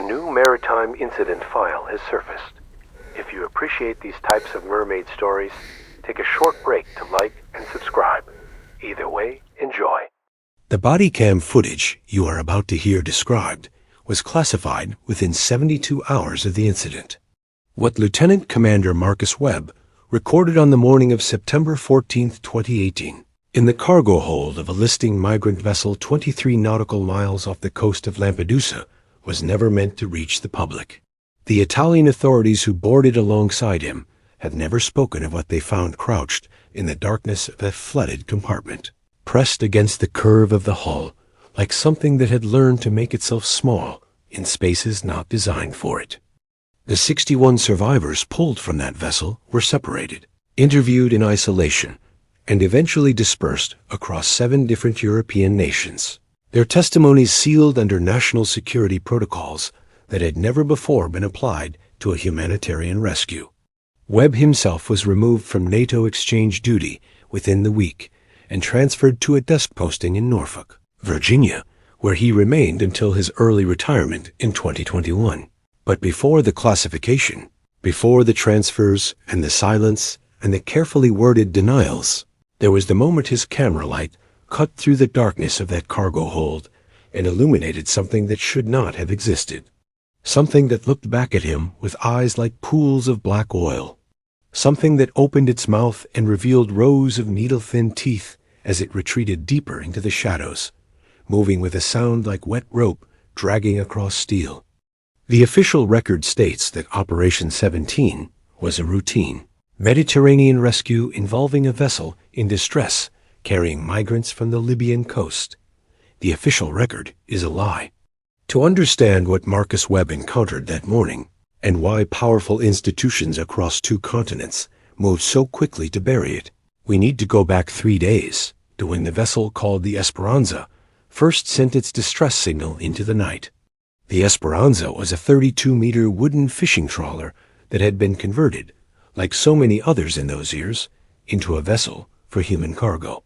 new Maritime Incident File has surfaced. If you appreciate these types of mermaid stories, take a short break to like and subscribe. Either way, enjoy. The BODYCAM footage you are about to hear described was classified within 72 hours of the incident. What Lieutenant Commander Marcus Webb recorded on the morning of September 14, 2018, in the cargo hold of a listing migrant vessel 23 nautical miles off the coast of Lampedusa was never meant to reach the public. The Italian authorities who boarded alongside him have never spoken of what they found crouched in the darkness of a flooded compartment, pressed against the curve of the hull, like something that had learned to make itself small in spaces not designed for it. The 61 survivors pulled from that vessel were separated, interviewed in isolation, and eventually dispersed across 7 different European nations. Their testimonies sealed under national security protocols that had never before been applied to a humanitarian rescue. Webb himself was removed from NATO exchange duty within the week and transferred to a desk posting in Norfolk, Virginia, where he remained until his early retirement in 2021. But before the classification, before the transfers and the silence and the carefully worded denials, there was the moment his camera light cut through the darkness of that cargo hold and illuminated something that should not have existed. Something that looked back at him with eyes like pools of black oil. Something that opened its mouth and revealed rows of needle-thin teeth as it retreated deeper into the shadows, moving with a sound like wet rope dragging across steel. The official record states that Operation 17 was a routine Mediterranean rescue involving a vessel in distress carrying migrants from the Libyan coast. The official record is a lie. To understand what Marcus Webb encountered that morning and why powerful institutions across 2 continents moved so quickly to bury it, we need to go back 3 days to when the vessel called the Esperanza first sent its distress signal into the night. The Esperanza was a 32-meter wooden fishing trawler that had been converted, like so many others in those years, into a vessel for human cargo.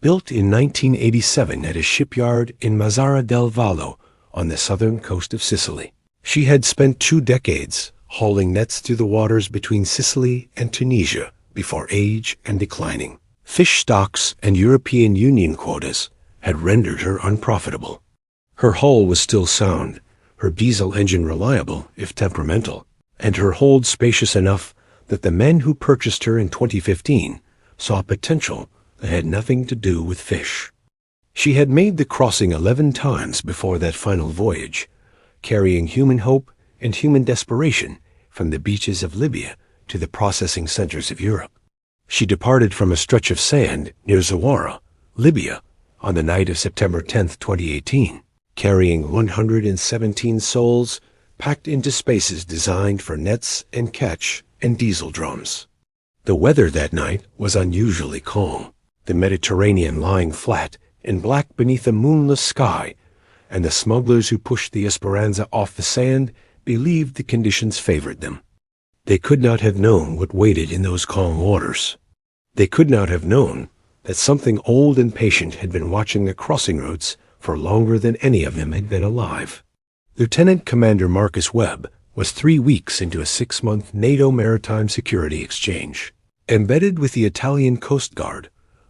Built in 1987 at a shipyard in Mazzara del Vallo on the southern coast of Sicily, she had spent 2 decades hauling nets through the waters between Sicily and Tunisia before age and declining. Fish stocks and European Union quotas had rendered her unprofitable. Her hull was still sound, her diesel engine reliable, if temperamental, and her hold spacious enough that the men who purchased her in 2015 saw potential that had nothing to do with fish. She had made the crossing 11 times before that final voyage, carrying human hope and human desperation from the beaches of Libya to the processing centers of Europe. She departed from a stretch of sand near Zawara, Libya, on the night of September 10, 2018, carrying 117 souls packed into spaces designed for nets and catch and diesel drums. The weather that night was unusually calm, the Mediterranean lying flat and black beneath a moonless sky, and the smugglers who pushed the Esperanza off the sand believed the conditions favored them. They could not have known what waited in those calm waters. They could not have known that something old and patient had been watching the crossing routes for longer than any of them had been alive. Lieutenant Commander Marcus Webb was 3 weeks into a 6-month NATO maritime security exchange, embedded with the Italian Coast Guard,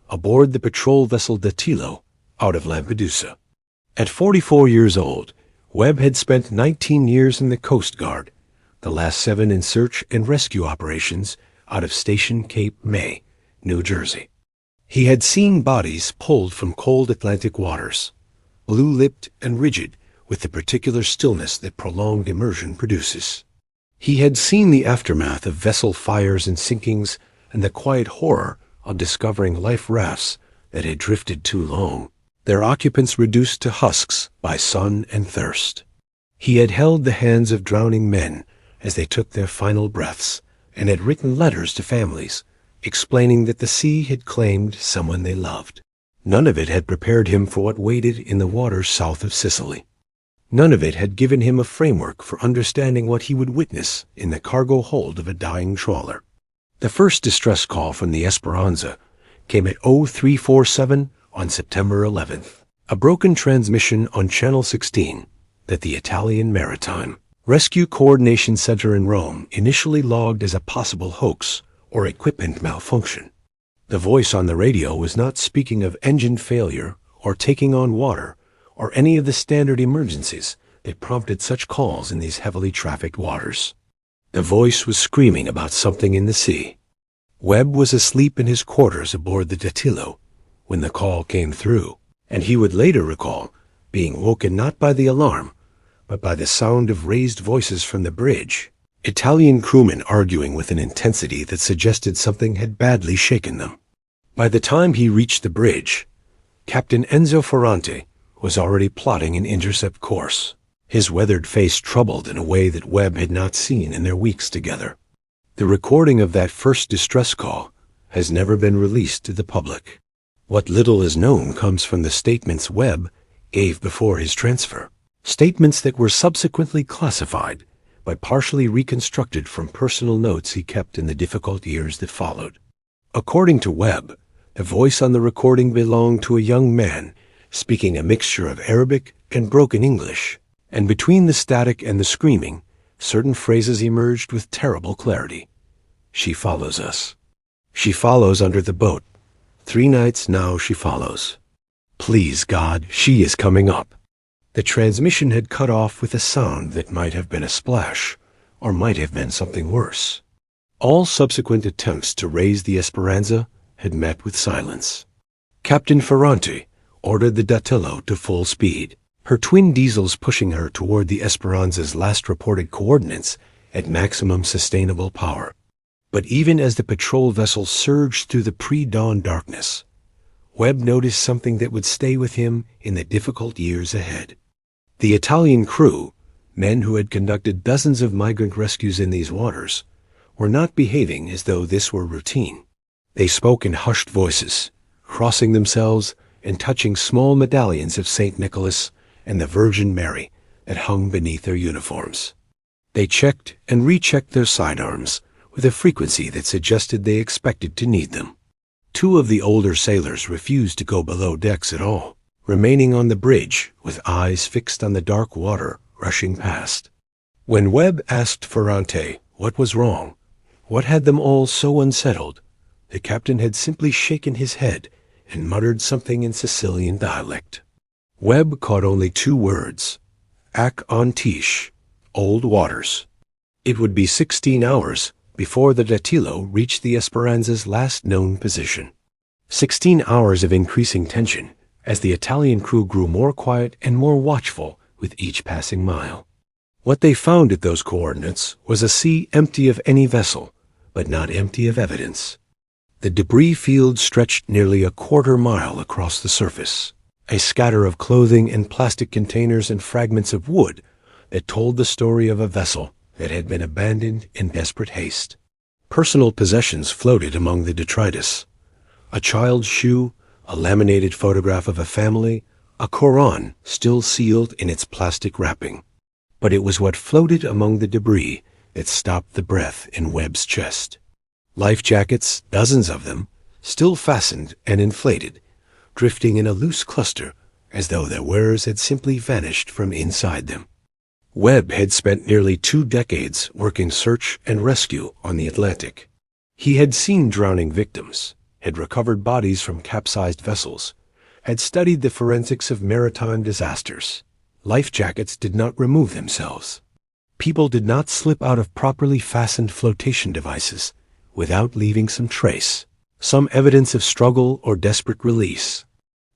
aboard the patrol vessel Dattilo out of Lampedusa. At 44 years old, Webb had spent 19 years in the Coast Guard, the last 7 in search and rescue operations out of Station Cape May, New Jersey. He had seen bodies pulled from cold Atlantic waters, blue-lipped and rigid with the particular stillness that prolonged immersion produces. He had seen the aftermath of vessel fires and sinkings and the quiet horror of discovering life rafts that had drifted too long, their occupants reduced to husks by sun and thirst. He had held the hands of drowning men as they took their final breaths and had written letters to families explaining that the sea had claimed someone they loved. None of it had prepared him for what waited in the waters south of Sicily. None of it had given him a framework for understanding what he would witness in the cargo hold of a dying trawler. The first distress call from the Esperanza came at 0347 on September 11th. A broken transmission on Channel 16, that the Italian Maritime Rescue Coordination Center in Rome initially logged as a possible hoax or equipment malfunction. The voice on the radio was not speaking of engine failure or taking on water or any of the standard emergencies that prompted such calls in these heavily trafficked waters. The voice was screaming about something in the sea. Webb was asleep in his quarters aboard the Dattilo when the call came through, and he would later recall being woken not by the alarm, but by the sound of raised voices from the bridge, Italian crewmen arguing with an intensity that suggested something had badly shaken them. By the time he reached the bridge, Captain Enzo Ferrante was already plotting an intercept course, his weathered face troubled in a way that Webb had not seen in their weeks together. The recording of that first distress call has never been released to the public. What little is known comes from the statements Webb gave before his transfer, statements that were subsequently classified but partially reconstructed from personal notes he kept in the difficult years that followed. According to Webb, the voice on the recording belonged to a young man speaking a mixture of Arabic and broken English, and between the static and the screaming, certain phrases emerged with terrible clarity. "She follows us. She follows under the boat. 3 nights now she follows. Please God, she is coming up." The transmission had cut off with a sound that might have been a splash, or might have been something worse. All subsequent attempts to raise the Esperanza had met with silence. Captain Ferrante ordered the Dattilo to full speed, her twin diesels pushing her toward the Esperanza's last reported coordinates at maximum sustainable power. But even as the patrol vessel surged through the pre-dawn darkness, Webb noticed something that would stay with him in the difficult years ahead. The Italian crew, men who had conducted dozens of migrant rescues in these waters, were not behaving as though this were routine. They spoke in hushed voices, crossing themselves and touching small medallions of St. Nicholas and the Virgin Mary that hung beneath their uniforms. They checked and rechecked their sidearms with a frequency that suggested they expected to need them. 2 of the older sailors refused to go below decks at all, remaining on the bridge with eyes fixed on the dark water rushing past. When Webb asked Ferrante what was wrong, what had them all so unsettled, the captain had simply shaken his head and muttered something in Sicilian dialect. Webb caught only 2 words: "Ac on tiche," old waters. It would be 16 hours before the Dattilo reached the Esperanza's last known position. 16 hours of increasing tension as the Italian crew grew more quiet and more watchful with each passing mile. What they found at those coordinates was a sea empty of any vessel, but not empty of evidence. The debris field stretched nearly a quarter mile across the surface, a scatter of clothing and plastic containers and fragments of wood that told the story of a vessel that had been abandoned in desperate haste. Personal possessions floated among the detritus: a child's shoe, a laminated photograph of a family, a Koran still sealed in its plastic wrapping. But it was what floated among the debris that stopped the breath in Webb's chest. Life jackets, dozens of them, still fastened and inflated, drifting in a loose cluster as though their wearers had simply vanished from inside them. Webb had spent nearly 2 decades working search and rescue on the Atlantic. He had seen drowning victims, had recovered bodies from capsized vessels, had studied the forensics of maritime disasters. Life jackets did not remove themselves. People did not slip out of properly fastened flotation devices without leaving some trace, some evidence of struggle or desperate release.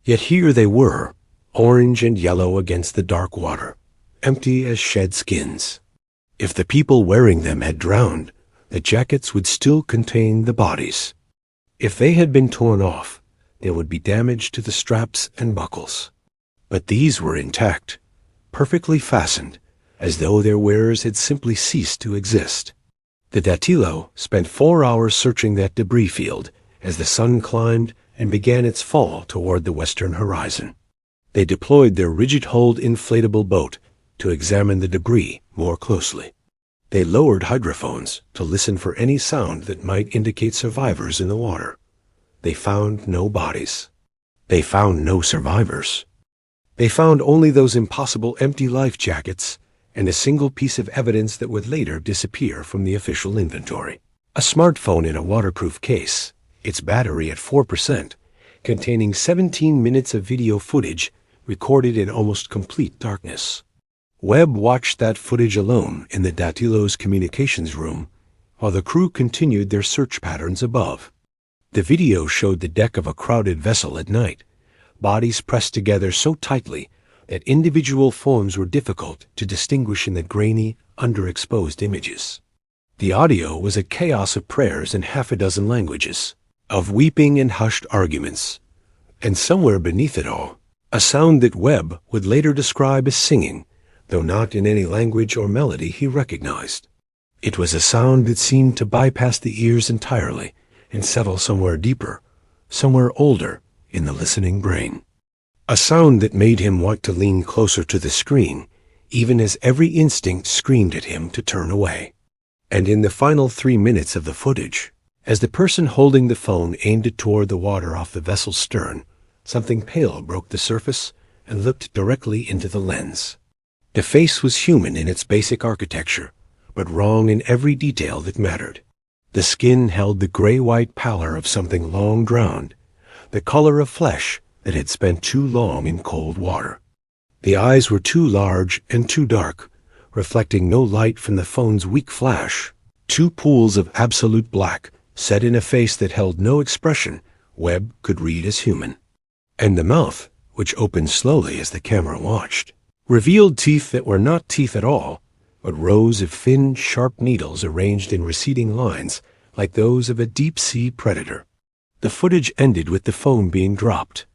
Yet here they were, orange and yellow against the dark water, empty as shed skins. If the people wearing them had drowned, the jackets would still contain the bodies. If they had been torn off, there would be damage to the straps and buckles. But these were intact, perfectly fastened, as though their wearers had simply ceased to exist. The Dattilo spent 4 hours searching that debris field as the sun climbed and began its fall toward the western horizon. They deployed their rigid-hulled inflatable boat to examine the debris more closely. They lowered hydrophones to listen for any sound that might indicate survivors in the water. They found no bodies. They found no survivors. They found only those impossible empty life jackets and a single piece of evidence that would later disappear from the official inventory. A smartphone in a waterproof case, its battery at 4%, containing 17 minutes of video footage recorded in almost complete darkness. Webb watched that footage alone in the Datilo's communications room while the crew continued their search patterns above. The video showed the deck of a crowded vessel at night, bodies pressed together so tightly that individual forms were difficult to distinguish in the grainy, underexposed images. The audio was a chaos of prayers in half a dozen languages, of weeping and hushed arguments, and somewhere beneath it all, a sound that Webb would later describe as singing, though not in any language or melody he recognized. It was a sound that seemed to bypass the ears entirely and settle somewhere deeper, somewhere older in the listening brain. A sound that made him want to lean closer to the screen, even as every instinct screamed at him to turn away. And in the final 3 minutes of the footage, as the person holding the phone aimed it toward the water off the vessel's stern, something pale broke the surface and looked directly into the lens. The face was human in its basic architecture, but wrong in every detail that mattered. The skin held the gray-white pallor of something long drowned, the color of flesh that had spent too long in cold water. The eyes were too large and too dark, reflecting no light from the phone's weak flash. Two pools of absolute black, set in a face that held no expression Webb could read as human. And the mouth, which opened slowly as the camera watched, revealed teeth that were not teeth at all, but rows of thin, sharp needles arranged in receding lines like those of a deep-sea predator. The footage ended with the phone being dropped,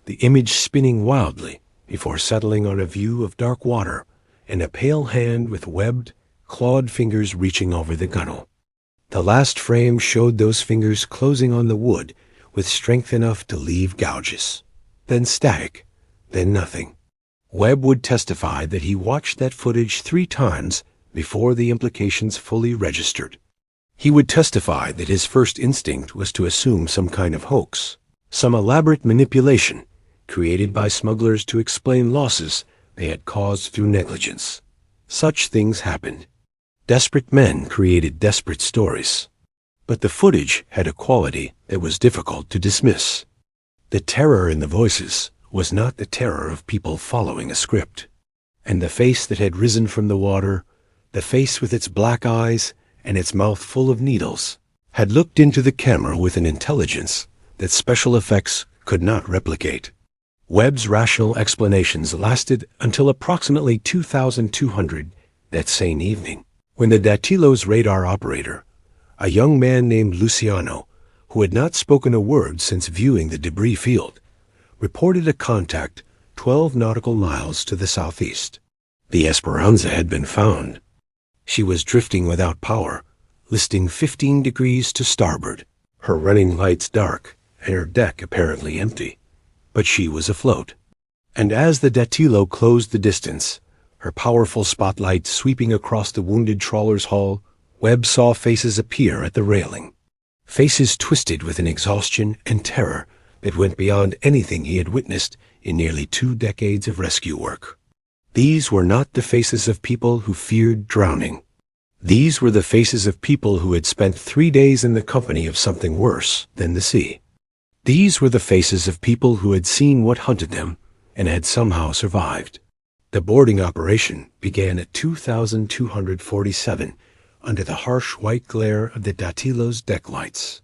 the image spinning wildly before settling on a view of dark water and a pale hand with webbed, clawed fingers reaching over the gunwale. The last frame showed those fingers closing on the wood with strength enough to leave gouges. Then static, then nothing. Webb would testify that he watched that footage 3 times before the implications fully registered. He would testify that his first instinct was to assume some kind of hoax, some elaborate manipulation created by smugglers to explain losses they had caused through negligence. Such things happened. Desperate men created desperate stories. But the footage had a quality that was difficult to dismiss. The terror in the voices was not the terror of people following a script. And the face that had risen from the water, the face with its black eyes and its mouth full of needles, had looked into the camera with an intelligence that special effects could not replicate. Webb's rational explanations lasted until approximately 2200 that same evening, when the Datilo's radar operator, a young man named Luciano, who had not spoken a word since viewing the debris field, reported a contact 12 nautical miles to the southeast. The Esperanza had been found. She was drifting without power, listing 15 degrees to starboard, her running lights dark and her deck apparently empty. But she was afloat. And as the Datilo closed the distance, her powerful spotlight sweeping across the wounded trawler's hull, Webb saw faces appear at the railing. Faces twisted with an exhaustion and terror that went beyond anything he had witnessed in nearly 2 decades of rescue work. These were not the faces of people who feared drowning. These were the faces of people who had spent 3 days in the company of something worse than the sea. These were the faces of people who had seen what hunted them and had somehow survived. The boarding operation began at 2247 under the harsh white glare of the Datilo's deck lights.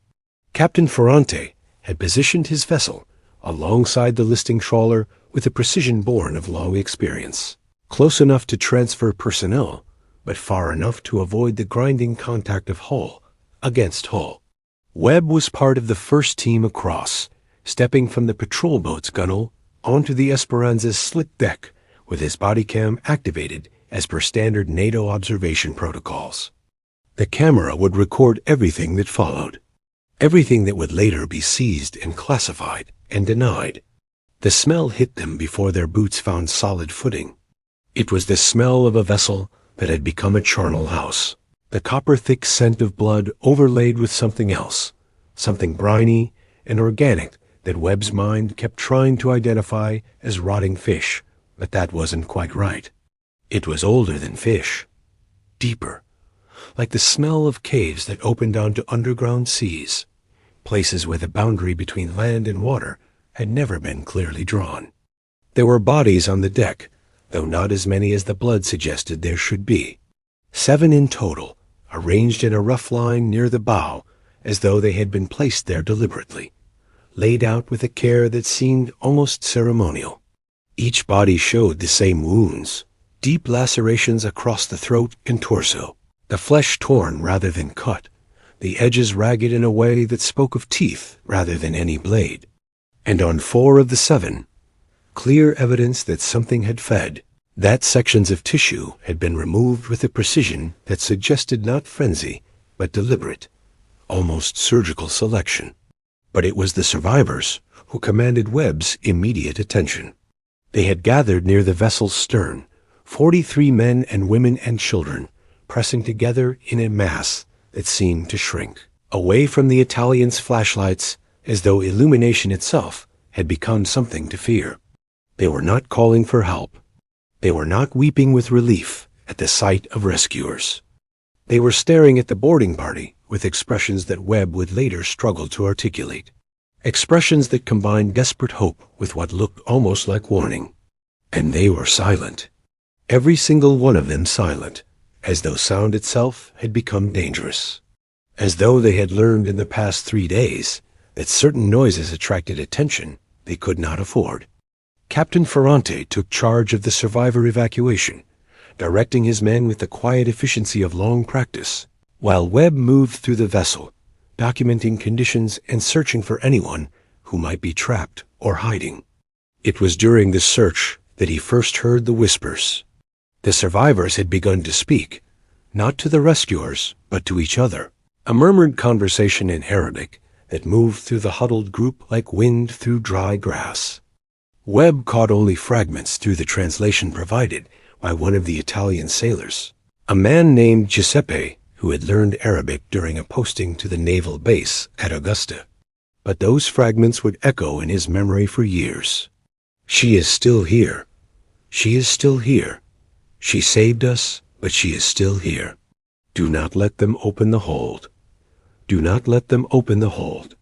Captain Ferrante had positioned his vessel alongside the listing trawler with a precision born of long experience, close enough to transfer personnel, but far enough to avoid the grinding contact of hull against hull. Webb was part of the first team across, stepping from the patrol boat's gunwale onto the Esperanza's slit deck with his BODYCAM activated as per standard NATO observation protocols. The camera would record everything that followed, everything that would later be seized and classified and denied. The smell hit them before their boots found solid footing. It was the smell of a vessel that had become a charnel house, the copper-thick scent of blood overlaid with something else, something briny and organic that Webb's mind kept trying to identify as rotting fish But that wasn't quite right. It was older than fish. Deeper. Like the smell of caves that opened onto underground seas. Places where the boundary between land and water had never been clearly drawn. There were bodies on the deck, though not as many as the blood suggested there should be. 7 in total, arranged in a rough line near the bow, as though they had been placed there deliberately, laid out with a care that seemed almost ceremonial. Each body showed the same wounds, deep lacerations across the throat and torso, the flesh torn rather than cut, the edges ragged in a way that spoke of teeth rather than any blade. And on 4 of the 7, clear evidence that something had fed, that sections of tissue had been removed with a precision that suggested not frenzy, but deliberate, almost surgical selection. But it was the survivors who commanded Webb's immediate attention. They had gathered near the vessel's stern, 43 men and women and children, pressing together in a mass that seemed to shrink, away from the Italians' flashlights, as though illumination itself had become something to fear. They were not calling for help. They were not weeping with relief at the sight of rescuers. They were staring at the boarding party with expressions that Webb would later struggle to articulate. Expressions that combined desperate hope with what looked almost like warning. And they were silent. Every single one of them silent, as though sound itself had become dangerous. As though they had learned in the past 3 days that certain noises attracted attention they could not afford. Captain Ferrante took charge of the survivor evacuation, directing his men with the quiet efficiency of long practice, while Webb moved through the vessel, documenting conditions and searching for anyone who might be trapped or hiding. It was during this search that he first heard the whispers. The survivors had begun to speak, not to the rescuers, but to each other, a murmured conversation in Arabic that moved through the huddled group like wind through dry grass. Webb caught only fragments through the translation provided by one of the Italian sailors, a man named Giuseppe, who had learned Arabic during a posting to the naval base at Augusta. But those fragments would echo in his memory for years. She is still here. She is still here. She saved us, but she is still here. Do not let them open the hold. Do not let them open the hold.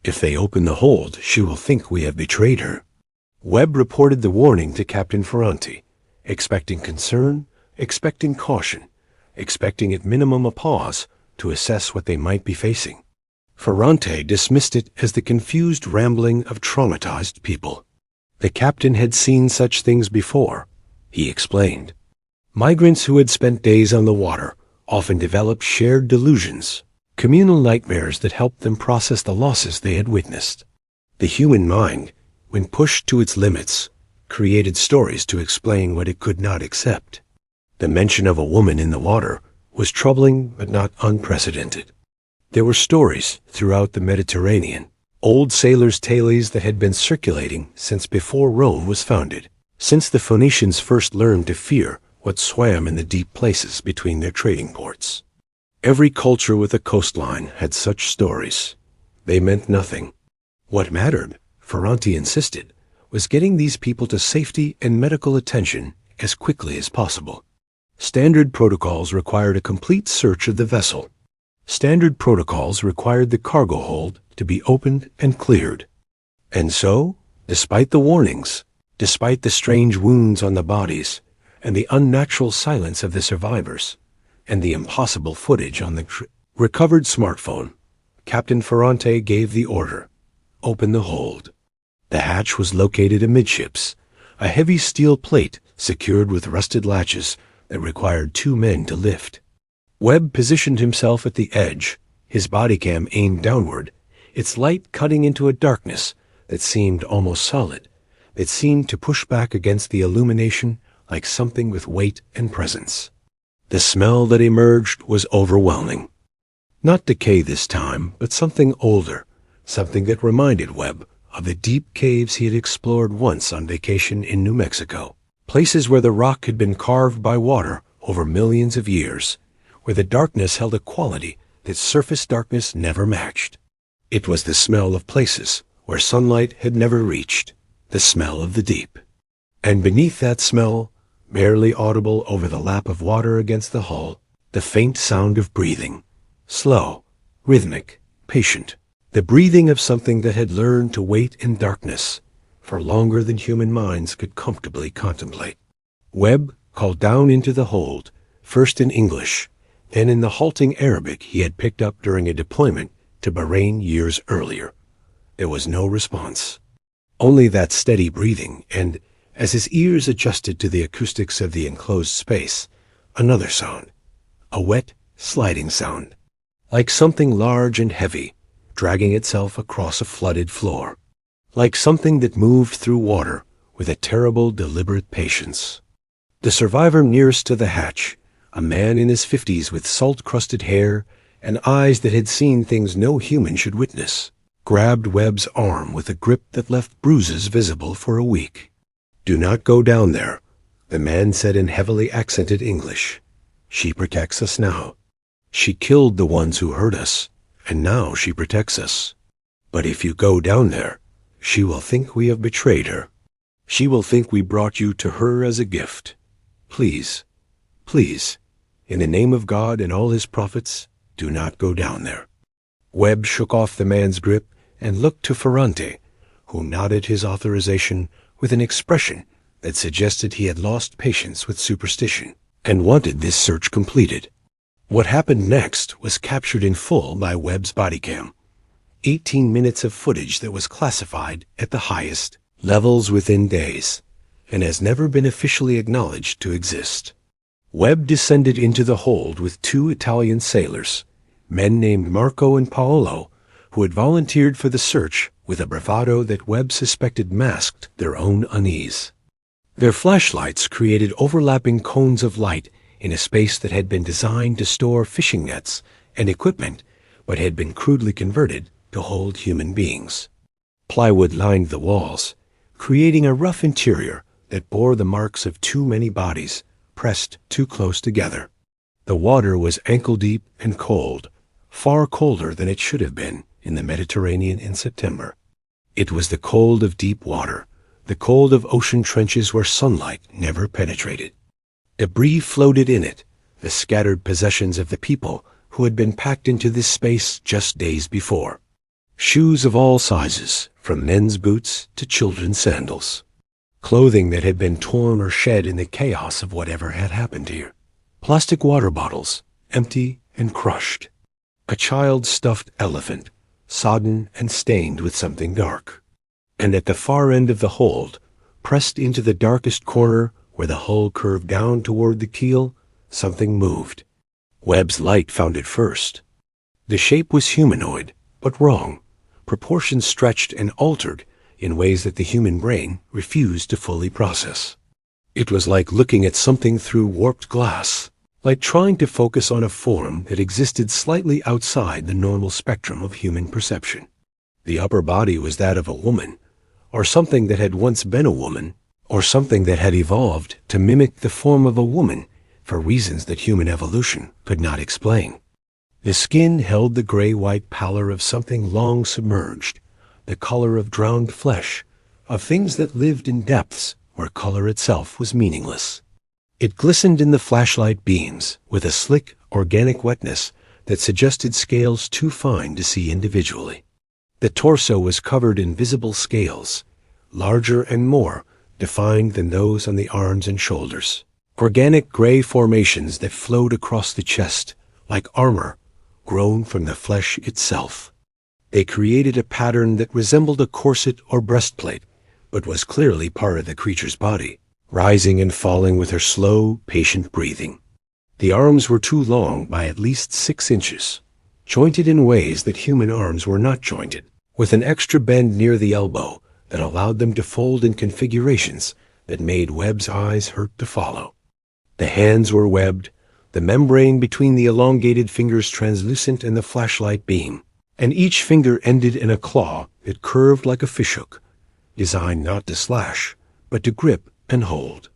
If they open the hold, she will think we have betrayed her. Webb reported the warning to Captain Ferrante, expecting concern, expecting caution, expecting at minimum a pause to assess what they might be facing. Ferrante dismissed it as the confused rambling of traumatized people. The captain had seen such things before, he explained. Migrants who had spent days on the water often developed shared delusions, communal nightmares that helped them process the losses they had witnessed. The human mind, when pushed to its limits, created stories to explain what it could not accept. The mention of a woman in the water was troubling but not unprecedented. There were stories throughout the Mediterranean, old sailors' tales that had been circulating since before Rome was founded, since the Phoenicians first learned to fear what swam in the deep places between their trading ports. Every culture with a coastline had such stories. They meant nothing. What mattered, Ferrante insisted, was getting these people to safety and medical attention as quickly as possible. Standard protocols required a complete search of the vessel. Standard protocols required the cargo hold to be opened and cleared. And so, despite the warnings, despite the strange wounds on the bodies, and the unnatural silence of the survivors, and the impossible footage on the recovered smartphone, Captain Ferrante gave the order, open the hold. The hatch was located amidships, a heavy steel plate secured with rusted latches that required 2 men to lift. Webb positioned himself at the edge, his BODYCAM aimed downward, its light cutting into a darkness that seemed almost solid, that seemed to push back against the illumination like something with weight and presence. The smell that emerged was overwhelming. Not decay this time, but something older, something that reminded Webb of the deep caves he had explored once on vacation in New Mexico, places where the rock had been carved by water over millions of years, where the darkness held a quality that surface darkness never matched. It was the smell of places where sunlight had never reached, the smell of the deep. And beneath that smell, barely audible over the lap of water against the hull, the faint sound of breathing. Slow, rhythmic, patient. The breathing of something that had learned to wait in darkness for longer than human minds could comfortably contemplate. Webb called down into the hold, first in English, then in the halting Arabic he had picked up during a deployment to Bahrain years earlier. There was no response. Only that steady breathing, and, as his ears adjusted to the acoustics of the enclosed space, another sound. A wet, sliding sound. Like something large and heavy, dragging itself across a flooded floor. Like something that moved through water with a terrible, deliberate patience. The survivor nearest to the hatch, a man in his 50s with salt-crusted hair and eyes that had seen things no human should witness, grabbed Webb's arm with a grip that left bruises visible for a week. "Do not go down there," the man said in heavily accented English. "She protects us now. She killed the ones who hurt us, and now she protects us. But if you go down there, she will think we have betrayed her. She will think we brought you to her as a gift. Please, please, in the name of God and all his prophets, do not go down there." Webb shook off the man's grip and looked to Ferrante, who nodded his authorization with an expression that suggested he had lost patience with superstition and wanted this search completed. What happened next was captured in full by Webb's BODYCAM. 18 minutes of footage that was classified at the highest levels within days, and has never been officially acknowledged to exist. Webb descended into the hold with 2 Italian sailors, men named Marco and Paolo, who had volunteered for the search with a bravado that Webb suspected masked their own unease. Their flashlights created overlapping cones of light in a space that had been designed to store fishing nets and equipment, but had been crudely converted to hold human beings. Plywood lined the walls, creating a rough interior that bore the marks of too many bodies pressed too close together. The water was ankle-deep and cold, far colder than it should have been in the Mediterranean in September. It was the cold of deep water, the cold of ocean trenches where sunlight never penetrated. Debris floated in it, the scattered possessions of the people who had been packed into this space just days before. Shoes of all sizes, from men's boots to children's sandals. Clothing that had been torn or shed in the chaos of whatever had happened here. Plastic water bottles, empty and crushed. A child's stuffed elephant, sodden and stained with something dark. And at the far end of the hold, pressed into the darkest corner where the hull curved down toward the keel, something moved. Webb's light found it first. The shape was humanoid, but wrong. Proportions stretched and altered in ways that the human brain refused to fully process. It was like looking at something through warped glass, like trying to focus on a form that existed slightly outside the normal spectrum of human perception. The upper body was that of a woman, or something that had once been a woman, or something that had evolved to mimic the form of a woman for reasons that human evolution could not explain. The skin held the gray-white pallor of something long submerged, the color of drowned flesh, of things that lived in depths where color itself was meaningless. It glistened in the flashlight beams with a slick, organic wetness that suggested scales too fine to see individually. The torso was covered in visible scales, larger and more defined than those on the arms and shoulders. Organic gray formations that flowed across the chest, like armor, grown from the flesh itself. They created a pattern that resembled a corset or breastplate, but was clearly part of the creature's body, rising and falling with her slow, patient breathing. The arms were too long by at least 6 inches, jointed in ways that human arms were not jointed, with an extra bend near the elbow that allowed them to fold in configurations that made Webb's eyes hurt to follow. The hands were webbed, the membrane between the elongated fingers translucent in the flashlight beam, and each finger ended in a claw that curved like a fishhook, designed not to slash, but to grip and hold.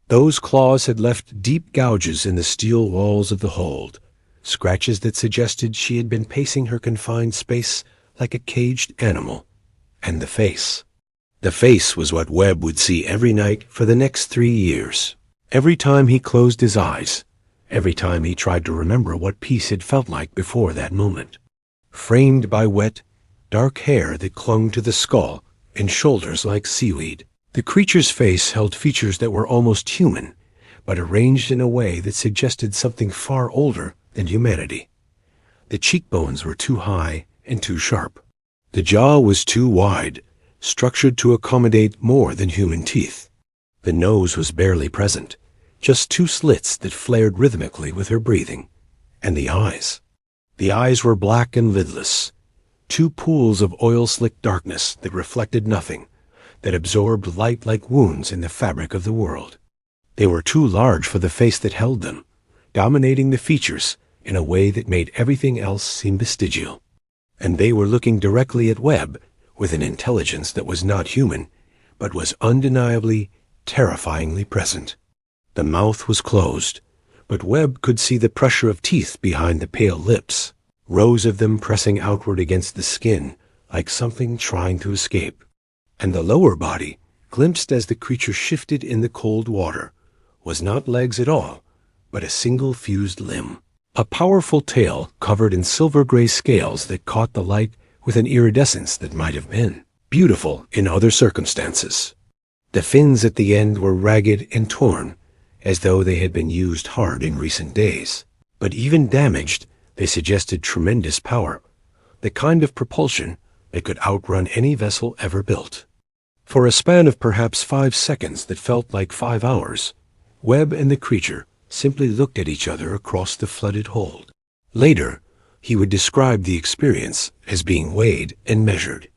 Those claws had left deep gouges in the steel walls of the hold, scratches that suggested she had been pacing her confined space like a caged animal. And the face. The face was what Webb would see every night for the next 3 years. Every time he closed his eyes, every time he tried to remember what peace had felt like before that moment. Framed by wet, dark hair that clung to the skull and shoulders like seaweed, the creature's face held features that were almost human, but arranged in a way that suggested something far older than humanity. The cheekbones were too high and too sharp. The jaw was too wide, structured to accommodate more than human teeth. The nose was barely present, just 2 slits that flared rhythmically with her breathing. And the eyes. The eyes were black and lidless, 2 pools of oil-slick darkness that reflected nothing, that absorbed light like wounds in the fabric of the world. They were too large for the face that held them, dominating the features in a way that made everything else seem vestigial. And they were looking directly at Webb with an intelligence that was not human, but was undeniably, terrifyingly present. The mouth was closed, but Webb could see the pressure of teeth behind the pale lips, rows of them pressing outward against the skin like something trying to escape. And the lower body, glimpsed as the creature shifted in the cold water, was not legs at all, but a single fused limb. A powerful tail covered in silver-gray scales that caught the light with an iridescence that might have been beautiful in other circumstances. The fins at the end were ragged and torn, as though they had been used hard in recent days. But even damaged, they suggested tremendous power, the kind of propulsion that could outrun any vessel ever built. For a span of perhaps 5 seconds that felt like 5 hours, Webb and the creature simply looked at each other across the flooded hold. Later, he would describe the experience as being weighed and measured,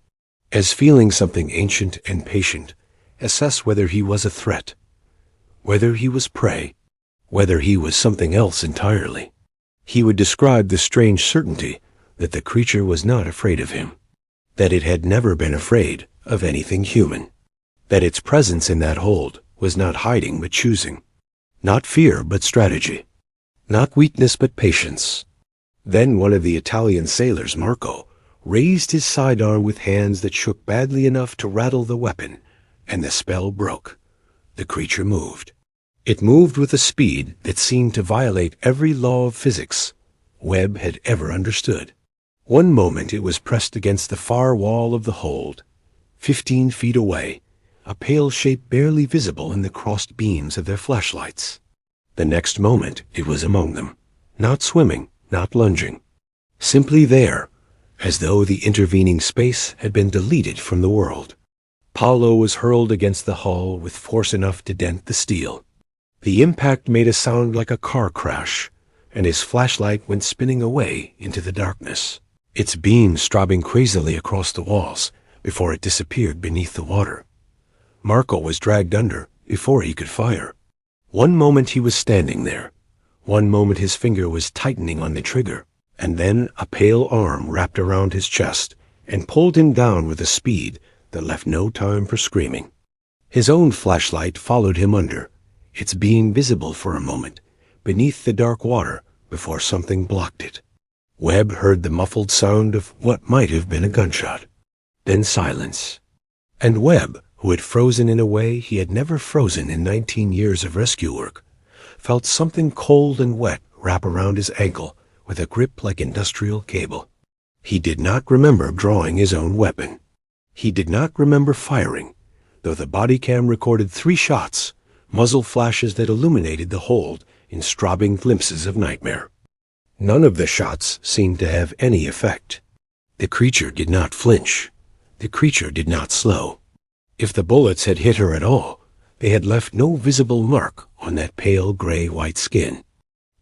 as feeling something ancient and patient, assess whether he was a threat, whether he was prey, whether he was something else entirely. He would describe the strange certainty that the creature was not afraid of him, that it had never been afraid of anything human, that its presence in that hold was not hiding but choosing, not fear but strategy, not weakness but patience. Then one of the Italian sailors, Marco, raised his sidearm with hands that shook badly enough to rattle the weapon, and the spell broke. The creature moved. It moved with a speed that seemed to violate every law of physics Webb had ever understood. One moment it was pressed against the far wall of the hold, 15 feet away, a pale shape barely visible in the crossed beams of their flashlights. The next moment it was among them, not swimming, not lunging, simply there, as though the intervening space had been deleted from the world. Paolo was hurled against the hull with force enough to dent the steel. The impact made a sound like a car crash, and his flashlight went spinning away into the darkness, its beam strobing crazily across the walls before it disappeared beneath the water. Marco was dragged under before he could fire. One moment he was standing there, one moment his finger was tightening on the trigger, and then a pale arm wrapped around his chest and pulled him down with a speed that left no time for screaming. His own flashlight followed him under, its beam visible for a moment, beneath the dark water before something blocked it. Webb heard the muffled sound of what might have been a gunshot. Then silence. And Webb, who had frozen in a way he had never frozen in 19 years of rescue work, felt something cold and wet wrap around his ankle with a grip like industrial cable. He did not remember drawing his own weapon. He did not remember firing, though the BODYCAM recorded 3 shots, muzzle flashes that illuminated the hold in strobing glimpses of nightmare. None of the shots seemed to have any effect. The creature did not flinch. The creature did not slow. If the bullets had hit her at all, they had left no visible mark on that pale gray-white skin.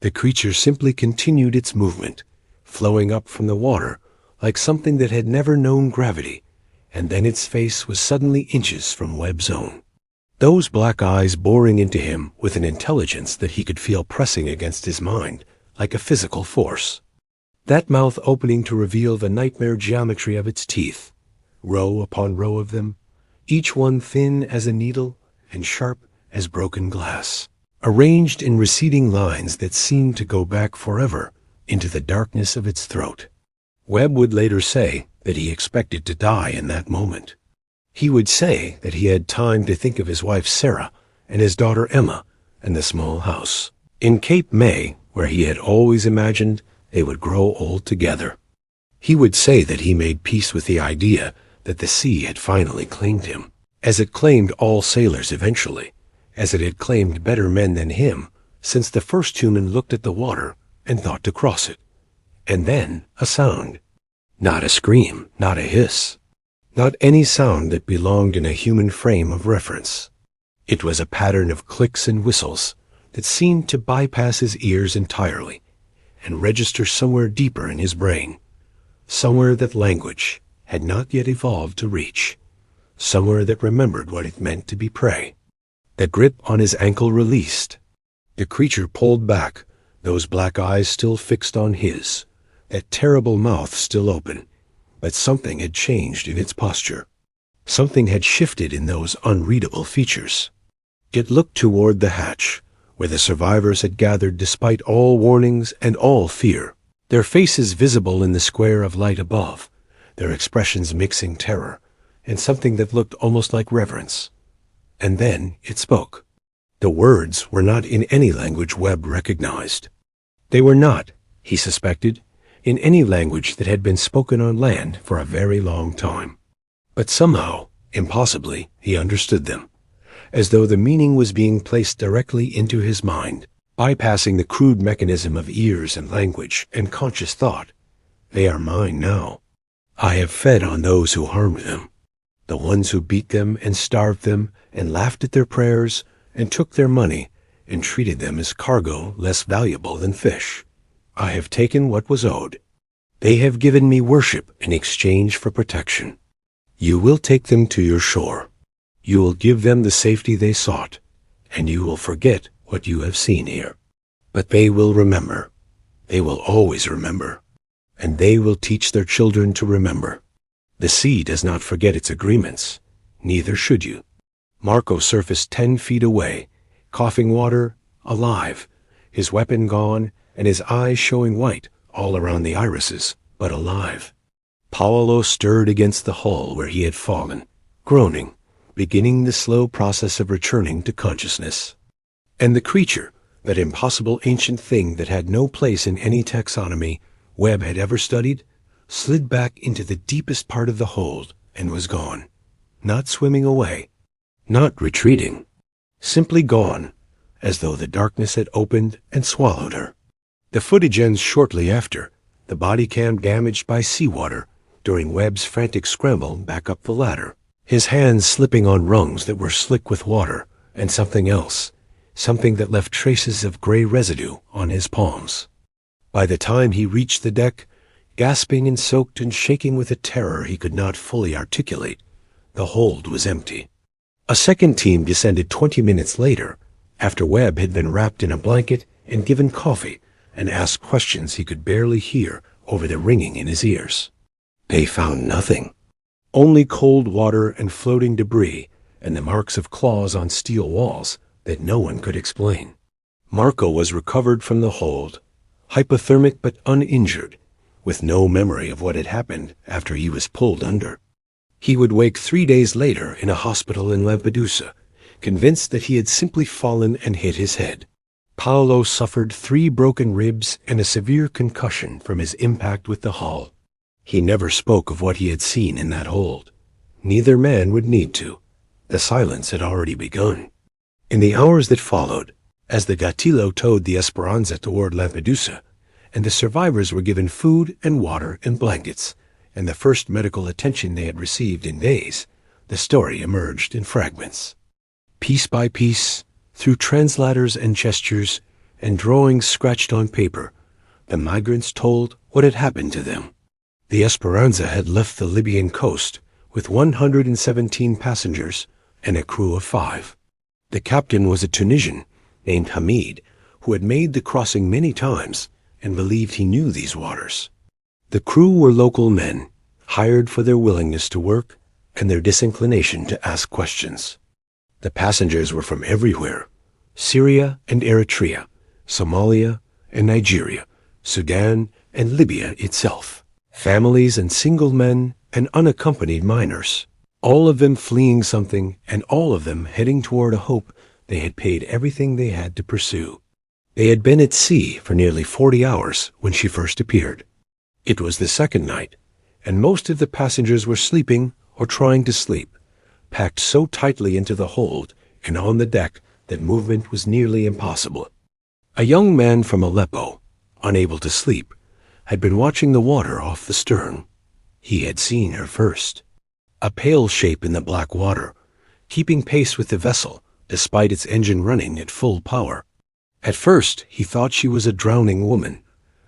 The creature simply continued its movement, flowing up from the water like something that had never known gravity, and then its face was suddenly inches from Webb's own. Those black eyes boring into him with an intelligence that he could feel pressing against his mind like a physical force. That mouth opening to reveal the nightmare geometry of its teeth, row upon row of them, each one thin as a needle and sharp as broken glass, arranged in receding lines that seemed to go back forever into the darkness of its throat. Webb would later say that he expected to die in that moment. He would say that he had time to think of his wife Sarah and his daughter Emma and the small house in Cape May, where he had always imagined they would grow old together. He would say that he made peace with the idea that the sea had finally claimed him, as it claimed all sailors eventually, as it had claimed better men than him since the first human looked at the water and thought to cross it. And then a sound. Not a scream, not a hiss, not any sound that belonged in a human frame of reference. It was a pattern of clicks and whistles that seemed to bypass his ears entirely and register somewhere deeper in his brain, somewhere that language had not yet evolved to reach, somewhere that remembered what it meant to be prey. The grip on his ankle released. The creature pulled back, those black eyes still fixed on his, that terrible mouth still open, but something had changed in its posture. Something had shifted in those unreadable features. It looked toward the hatch, where the survivors had gathered despite all warnings and all fear, their faces visible in the square of light above, their expressions mixing terror and something that looked almost like reverence. And then it spoke. The words were not in any language Webb recognized. They were not, he suspected, in any language that had been spoken on land for a very long time. But somehow, impossibly, he understood them, as though the meaning was being placed directly into his mind, bypassing the crude mechanism of ears and language and conscious thought. They are mine now. I have fed on those who harmed them, the ones who beat them and starved them and laughed at their prayers and took their money and treated them as cargo less valuable than fish. I have taken what was owed. They have given me worship in exchange for protection. You will take them to your shore. You will give them the safety they sought, and you will forget what you have seen here. But they will remember. They will always remember, and they will teach their children to remember. The sea does not forget its agreements. Neither should you. Marco surfaced 10 feet away, coughing water, alive, his weapon gone, and his eyes showing white all around the irises, but alive. Paolo stirred against the hull where he had fallen, groaning, beginning the slow process of returning to consciousness. And the creature, that impossible ancient thing that had no place in any taxonomy Webb had ever studied, slid back into the deepest part of the hold and was gone, not swimming away, not retreating, simply gone, as though the darkness had opened and swallowed her. The footage ends shortly after, the body cam damaged by seawater during Webb's frantic scramble back up the ladder, his hands slipping on rungs that were slick with water and something else, something that left traces of gray residue on his palms. By the time he reached the deck, gasping and soaked and shaking with a terror he could not fully articulate, the hold was empty. A second team descended 20 minutes later, after Webb had been wrapped in a blanket and given coffee and asked questions he could barely hear over the ringing in his ears. They found nothing. Only cold water and floating debris and the marks of claws on steel walls that no one could explain. Marco was recovered from the hold, hypothermic but uninjured, with no memory of what had happened after he was pulled under. He would wake 3 days later in a hospital in Lampedusa, convinced that he had simply fallen and hit his head. Paolo suffered 3 broken ribs and a severe concussion from his impact with the hull. He never spoke of what he had seen in that hold. Neither man would need to. The silence had already begun. In the hours that followed, as the Gatillo towed the Esperanza toward Lampedusa, and the survivors were given food and water and blankets, and the first medical attention they had received in days, the story emerged in fragments. Piece by piece, through translators and gestures and drawings scratched on paper, the migrants told what had happened to them. The Esperanza had left the Libyan coast with 117 passengers and a crew of 5. The captain was a Tunisian named Hamid, who had made the crossing many times and believed he knew these waters. The crew were local men, hired for their willingness to work and their disinclination to ask questions. The passengers were from everywhere: Syria and Eritrea, Somalia and Nigeria, Sudan and Libya itself, families and single men and unaccompanied minors. All of them fleeing something, and all of them heading toward a hope they had paid everything they had to pursue. They had been at sea for nearly 40 hours when she first appeared. It was the second night, and most of the passengers were sleeping or trying to sleep, packed so tightly into the hold and on the deck that movement was nearly impossible. A young man from Aleppo, unable to sleep, had been watching the water off the stern. He had seen her first. A pale shape in the black water, keeping pace with the vessel despite its engine running at full power. At first, he thought she was a drowning woman,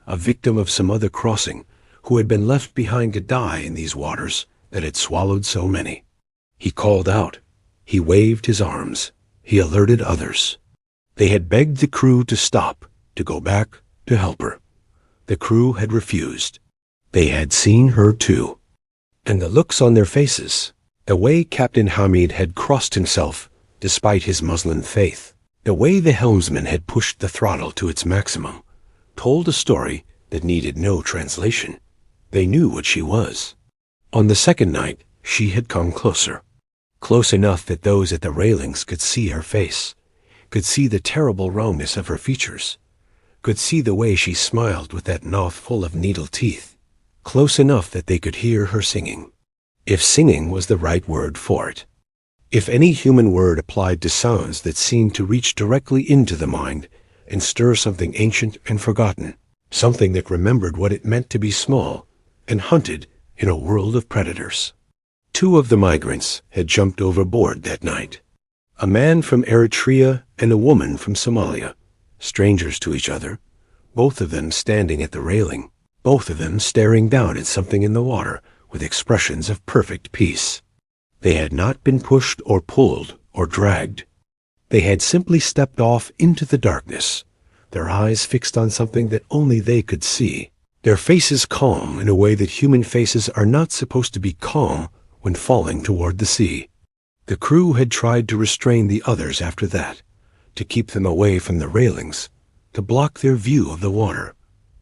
a victim of some other crossing, who had been left behind to die in these waters that had swallowed so many. He called out. He waved his arms. He alerted others. They had begged the crew to stop, to go back, to help her. The crew had refused. They had seen her too. And the looks on their faces, the way Captain Hamid had crossed himself despite his Muslim faith, the way the helmsman had pushed the throttle to its maximum, told a story that needed no translation. They knew what she was. On the second night, she had come closer. Close enough that those at the railings could see her face, could see the terrible roundness of her features, could see the way she smiled with that mouth full of needle teeth. Close enough that they could hear her singing, if singing was the right word for it. If any human word applied to sounds that seemed to reach directly into the mind and stir something ancient and forgotten, something that remembered what it meant to be small and hunted in a world of predators. 2 of the migrants had jumped overboard that night. A man from Eritrea and a woman from Somalia, strangers to each other, both of them standing at the railing, both of them staring down at something in the water with expressions of perfect peace. They had not been pushed or pulled or dragged. They had simply stepped off into the darkness, their eyes fixed on something that only they could see, their faces calm in a way that human faces are not supposed to be calm when falling toward the sea. The crew had tried to restrain the others after that, to keep them away from the railings, to block their view of the water,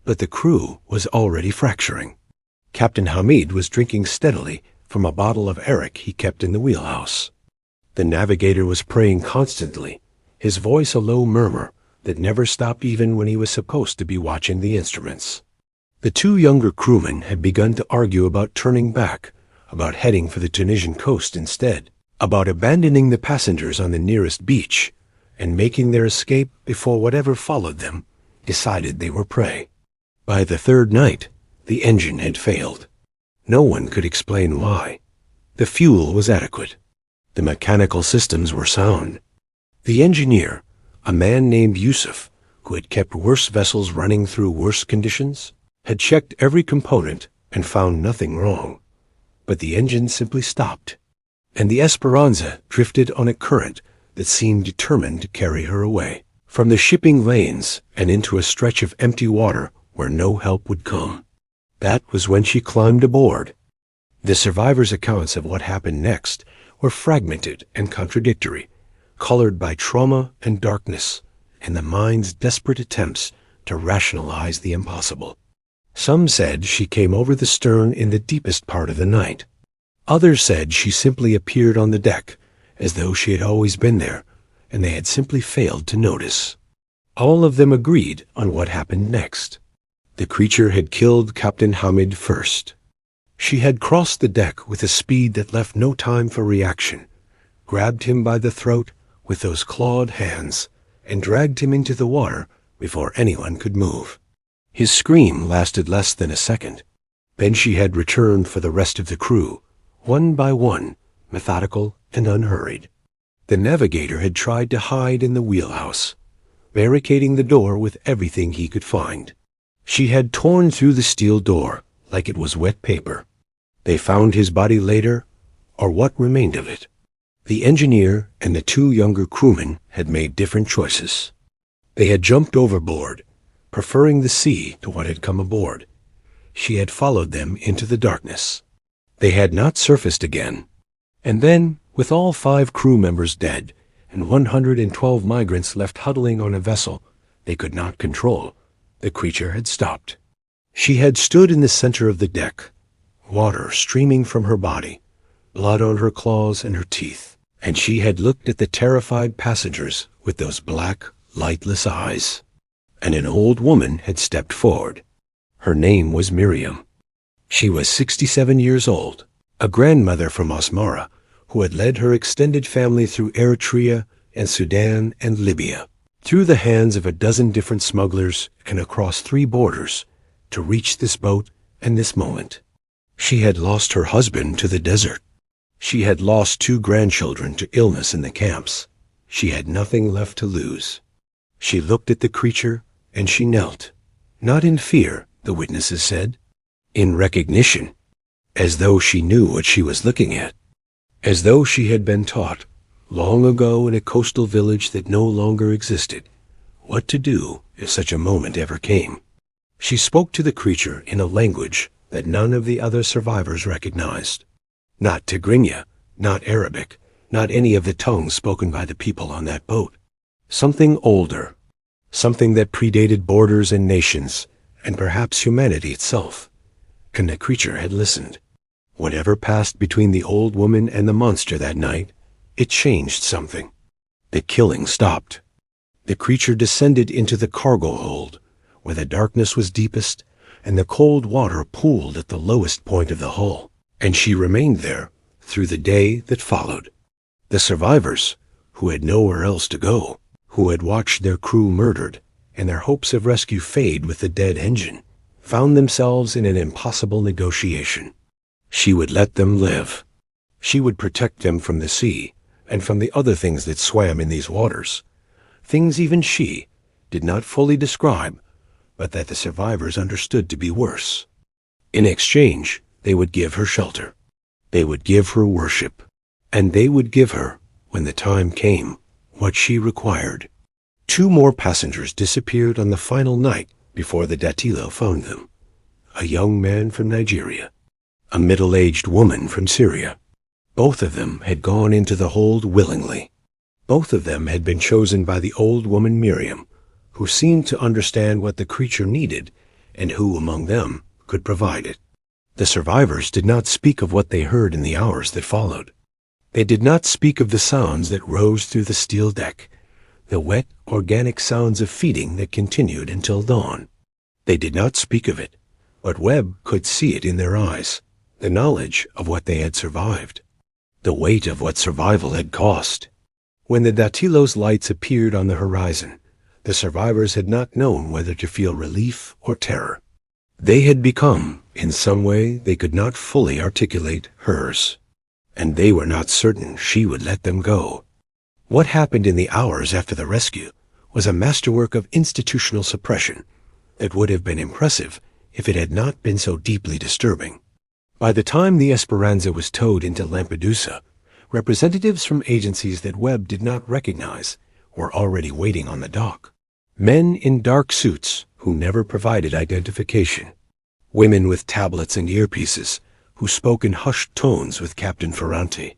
but the crew was already fracturing. Captain Hamid was drinking steadily from a bottle of arrack he kept in the wheelhouse. The navigator was praying constantly, his voice a low murmur that never stopped even when he was supposed to be watching the instruments. The 2 younger crewmen had begun to argue about turning back, about heading for the Tunisian coast instead, about abandoning the passengers on the nearest beach and making their escape before whatever followed them decided they were prey. By the 3rd night, the engine had failed. No one could explain why. The fuel was adequate. The mechanical systems were sound. The engineer, a man named Yusuf, who had kept worse vessels running through worse conditions, had checked every component and found nothing wrong. But the engine simply stopped, and the Esperanza drifted on a current that seemed determined to carry her away from the shipping lanes and into a stretch of empty water where no help would come. That was when she climbed aboard. The survivors' accounts of what happened next were fragmented and contradictory, colored by trauma and darkness and the mind's desperate attempts to rationalize the impossible. Some said she came over the stern in the deepest part of the night. Others said she simply appeared on the deck, as though she had always been there, and they had simply failed to notice. All of them agreed on what happened next. The creature had killed Captain Hamid first. She had crossed the deck with a speed that left no time for reaction, grabbed him by the throat with those clawed hands, and dragged him into the water before anyone could move. His scream lasted less than a second. Then she had returned for the rest of the crew, one by one, methodical and unhurried. The navigator had tried to hide in the wheelhouse, barricading the door with everything he could find. She had torn through the steel door like it was wet paper. They found his body later, or what remained of it. The engineer and the 2 younger crewmen had made different choices. They had jumped overboard, preferring the sea to what had come aboard. She had followed them into the darkness. They had not surfaced again. And then, with all 5 crew members dead and 112 migrants left huddling on a vessel they could not control, the creature had stopped. She had stood in the center of the deck, water streaming from her body, blood on her claws and her teeth, and she had looked at the terrified passengers with those black, lightless eyes. And an old woman had stepped forward. Her name was Miriam. She was 67 years old, a grandmother from Asmara, who had led her extended family through Eritrea and Sudan and Libya, through the hands of a dozen different smugglers and across 3 borders, to reach this boat and this moment. She had lost her husband to the desert. She had lost 2 grandchildren to illness in the camps. She had nothing left to lose. She looked at the creature and she knelt, not in fear, the witnesses said, in recognition, as though she knew what she was looking at, as though she had been taught, long ago in a coastal village that no longer existed, what to do if such a moment ever came. She spoke to the creature in a language that none of the other survivors recognized. Not Tigrinya, not Arabic, not any of the tongues spoken by the people on that boat. Something older, something that predated borders and nations, and perhaps humanity itself. And the creature had listened. Whatever passed between the old woman and the monster that night, it changed something. The killing stopped. The creature descended into the cargo hold, where the darkness was deepest and the cold water pooled at the lowest point of the hull, and she remained there through the day that followed. The survivors, who had nowhere else to go, who had watched their crew murdered and their hopes of rescue fade with the dead engine, found themselves in an impossible negotiation. She would let them live. She would protect them from the sea and from the other things that swam in these waters, things even she did not fully describe, but that the survivors understood to be worse. In exchange, they would give her shelter. They would give her worship. And they would give her, when the time came, what she required. 2 more passengers disappeared on the final night before the Datilo found them. A young man from Nigeria, a middle-aged woman from Syria. Both of them had gone into the hold willingly. Both of them had been chosen by the old woman Miriam, who seemed to understand what the creature needed and who among them could provide it. The survivors did not speak of what they heard in the hours that followed. They did not speak of the sounds that rose through the steel deck, the wet, organic sounds of feeding that continued until dawn. They did not speak of it, but Webb could see it in their eyes, the knowledge of what they had survived, the weight of what survival had cost. When the Datilo's lights appeared on the horizon, the survivors had not known whether to feel relief or terror. They had become, in some way they could not fully articulate, hers, and they were not certain she would let them go. What happened in the hours after the rescue was a masterwork of institutional suppression that would have been impressive if it had not been so deeply disturbing. By the time the Esperanza was towed into Lampedusa, representatives from agencies that Webb did not recognize were already waiting on the dock. Men in dark suits who never provided identification. Women with tablets and earpieces who spoke in hushed tones with Captain Ferranti.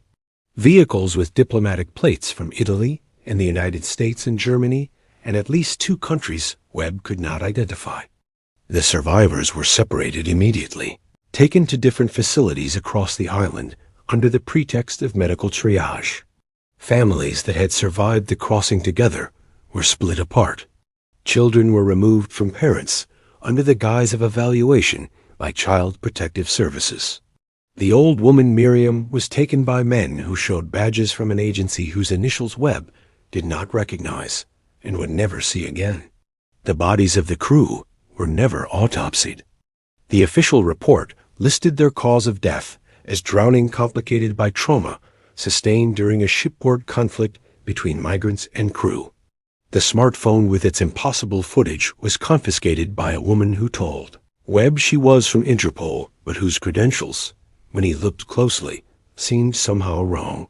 Vehicles with diplomatic plates from Italy and the United States and Germany and at least 2 countries Webb could not identify. The survivors were separated immediately, taken to different facilities across the island under the pretext of medical triage. Families that had survived the crossing together were split apart. Children were removed from parents under the guise of evaluation by Child Protective Services. The old woman Miriam was taken by men who showed badges from an agency whose initials Webb did not recognize and would never see again. The bodies of the crew were never autopsied. The official report listed their cause of death as drowning complicated by trauma sustained during a shipboard conflict between migrants and crew. The smartphone with its impossible footage was confiscated by a woman who told Webb she was from Interpol, but whose credentials, when he looked closely, seemed somehow wrong.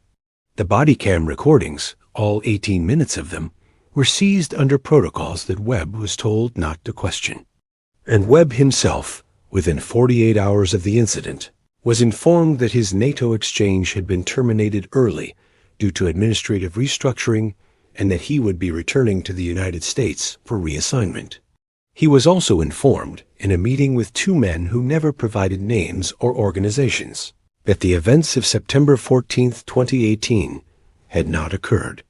The BODYCAM recordings, all 18 minutes of them, were seized under protocols that Webb was told not to question. And Webb himself, within 48 hours of the incident, was informed that his NATO exchange had been terminated early due to administrative restructuring and that he would be returning to the United States for reassignment. He was also informed, in a meeting with 2 men who never provided names or organizations, that the events of September 14, 2018 had not occurred,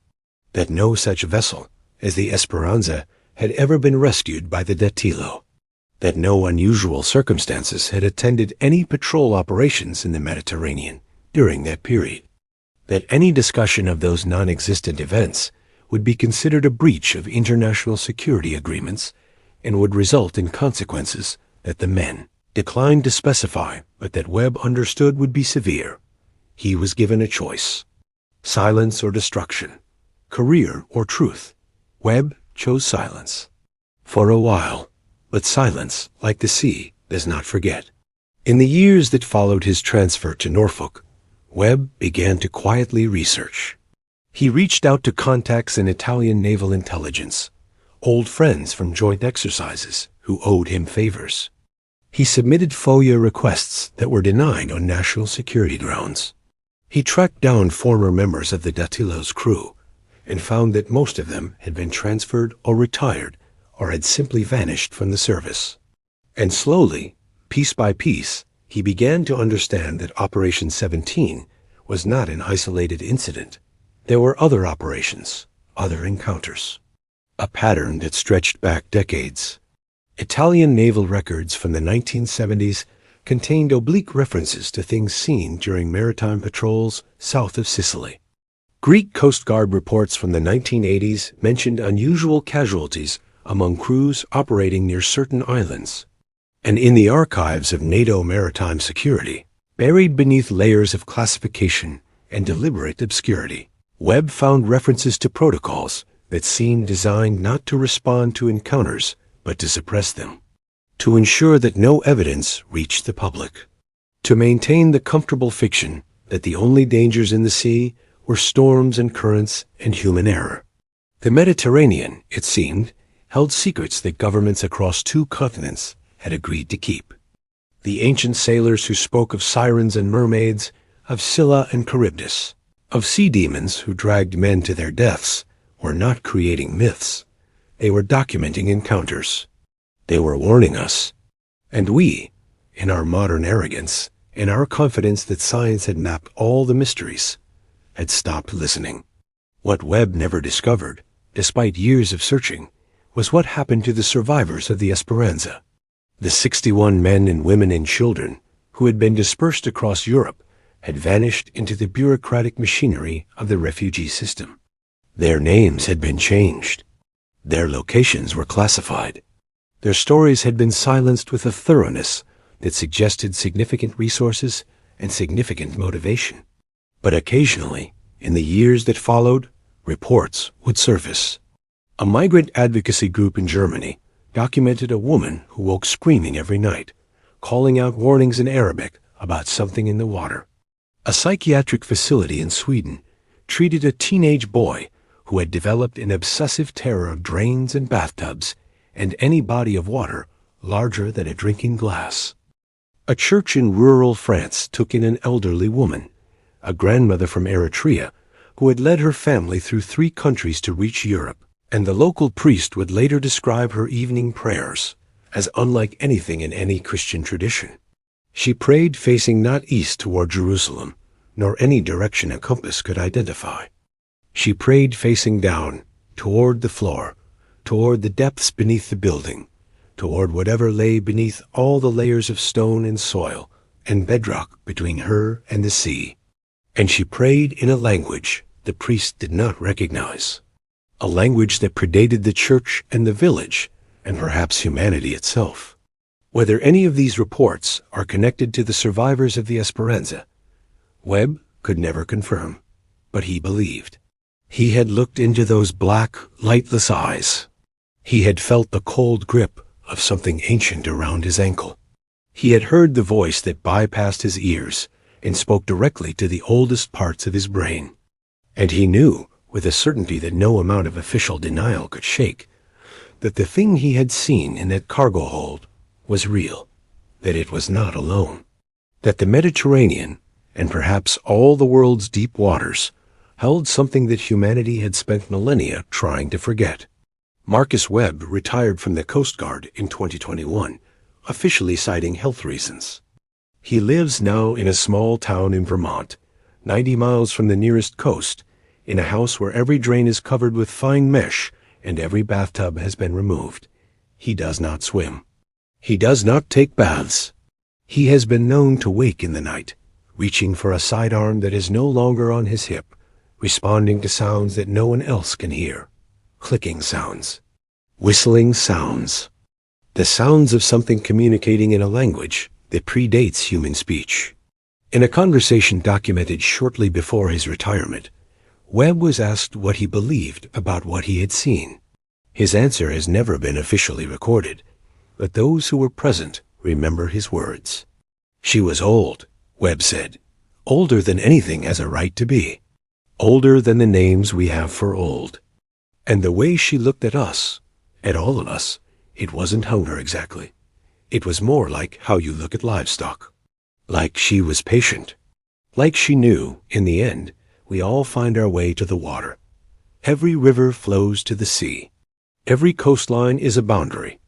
that no such vessel as the Esperanza had ever been rescued by the Datilo, that no unusual circumstances had attended any patrol operations in the Mediterranean during that period, that any discussion of those non-existent events would be considered a breach of international security agreements and would result in consequences that the men declined to specify, but that Webb understood would be severe. He was given a choice: silence or destruction, career or truth. Webb chose silence. For a while, but silence, like the sea, does not forget. In the years that followed his transfer to Norfolk, Webb began to quietly research. He reached out to contacts in Italian naval intelligence, old friends from joint exercises who owed him favors. He submitted FOIA requests that were denied on national security grounds. He tracked down former members of the Datilo's crew and found that most of them had been transferred or retired or had simply vanished from the service. And slowly, piece by piece, he began to understand that Operation 17 was not an isolated incident. There were other operations, other encounters, a pattern that stretched back decades. Italian naval records from the 1970s contained oblique references to things seen during maritime patrols south of Sicily. Greek Coast Guard reports from the 1980s mentioned unusual casualties among crews operating near certain islands. And in the archives of NATO maritime security, buried beneath layers of classification and deliberate obscurity, Webb found references to protocols that seemed designed not to respond to encounters, but to suppress them, to ensure that no evidence reached the public, to maintain the comfortable fiction that the only dangers in the sea were storms and currents and human error. The Mediterranean, it seemed, held secrets that governments across 2 continents had agreed to keep. The ancient sailors who spoke of sirens and mermaids, of Scylla and Charybdis, of sea demons who dragged men to their deaths, were not creating myths. They were documenting encounters. They were warning us. And we, in our modern arrogance, in our confidence that science had mapped all the mysteries, had stopped listening. What Webb never discovered, despite years of searching, was what happened to the survivors of the Esperanza. The 61 men and women and children who had been dispersed across Europe had vanished into the bureaucratic machinery of the refugee system. Their names had been changed. Their locations were classified. Their stories had been silenced with a thoroughness that suggested significant resources and significant motivation. But occasionally, in the years that followed, reports would surface. A migrant advocacy group in Germany documented a woman who woke screaming every night, calling out warnings in Arabic about something in the water. A psychiatric facility in Sweden treated a teenage boy who had developed an obsessive terror of drains and bathtubs and any body of water larger than a drinking glass. A church in rural France took in an elderly woman, a grandmother from Eritrea, who had led her family through 3 countries to reach Europe, and the local priest would later describe her evening prayers as unlike anything in any Christian tradition. She prayed facing not east toward Jerusalem, nor any direction a compass could identify. She prayed facing down, toward the floor, toward the depths beneath the building, toward whatever lay beneath all the layers of stone and soil and bedrock between her and the sea. And she prayed in a language the priest did not recognize, a language that predated the church and the village, and perhaps humanity itself. Whether any of these reports are connected to the survivors of the Esperanza, Webb could never confirm, but he believed. He had looked into those black, lightless eyes. He had felt the cold grip of something ancient around his ankle. He had heard the voice that bypassed his ears and spoke directly to the oldest parts of his brain. And he knew, with a certainty that no amount of official denial could shake, that the thing he had seen in that cargo hold was real, that it was not alone, that the Mediterranean, and perhaps all the world's deep waters, held something that humanity had spent millennia trying to forget. Marcus Webb retired from the Coast Guard in 2021, officially citing health reasons. He lives now in a small town in Vermont, 90 miles from the nearest coast, in a house where every drain is covered with fine mesh and every bathtub has been removed. He does not swim. He does not take baths. He has been known to wake in the night, reaching for a sidearm that is no longer on his hip, responding to sounds that no one else can hear. Clicking sounds. Whistling sounds. The sounds of something communicating in a language that predates human speech. In a conversation documented shortly before his retirement, Webb was asked what he believed about what he had seen. His answer has never been officially recorded, but those who were present remember his words. She was old, Webb said, older than anything has a right to be, older than the names we have for old. And the way she looked at us, at all of us, it wasn't hunger exactly. It was more like how you look at livestock. Like she was patient. Like she knew, in the end, we all find our way to the water. Every river flows to the sea. Every coastline is a boundary,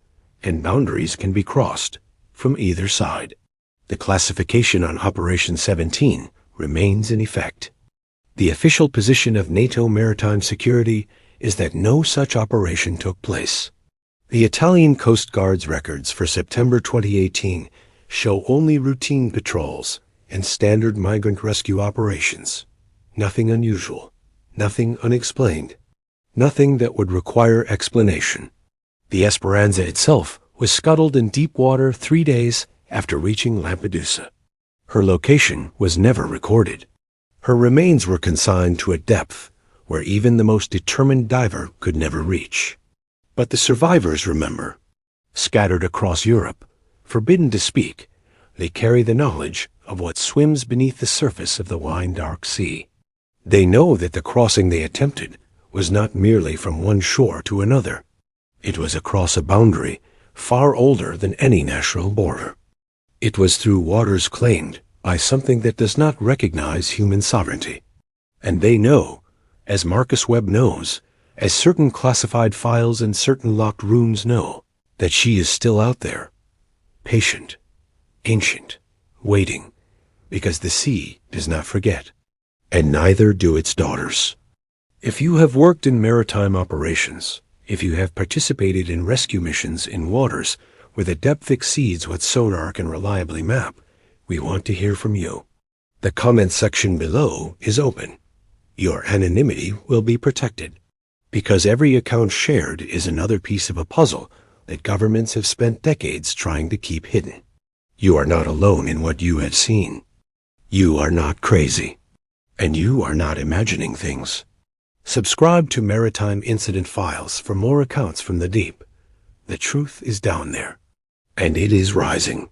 and boundaries can be crossed from either side. The classification on Operation 17 remains in effect. The official position of NATO maritime security is that no such operation took place. The Italian Coast Guard's records for September 2018 show only routine patrols and standard migrant rescue operations. Nothing unusual, nothing unexplained, nothing that would require explanation. The Esperanza itself was scuttled in deep water 3 days after reaching Lampedusa. Her location was never recorded. Her remains were consigned to a depth where even the most determined diver could never reach. But the survivors remember. Scattered across Europe, forbidden to speak, they carry the knowledge of what swims beneath the surface of the wine dark sea. They know that the crossing they attempted was not merely from one shore to another. It was across a boundary far older than any natural border. It was through waters claimed by something that does not recognize human sovereignty. And they know, as Marcus Webb knows, as certain classified files and certain locked rooms know, that she is still out there, patient, ancient, waiting, because the sea does not forget, and neither do its daughters. If you have worked in maritime operations, if you have participated in rescue missions in waters where the depth exceeds what sonar can reliably map, we want to hear from you. The comment section below is open. Your anonymity will be protected, because every account shared is another piece of a puzzle that governments have spent decades trying to keep hidden. You are not alone in what you have seen. You are not crazy, and you are not imagining things. Subscribe to Maritime Incident Files for more accounts from the deep. The truth is down there, and it is rising.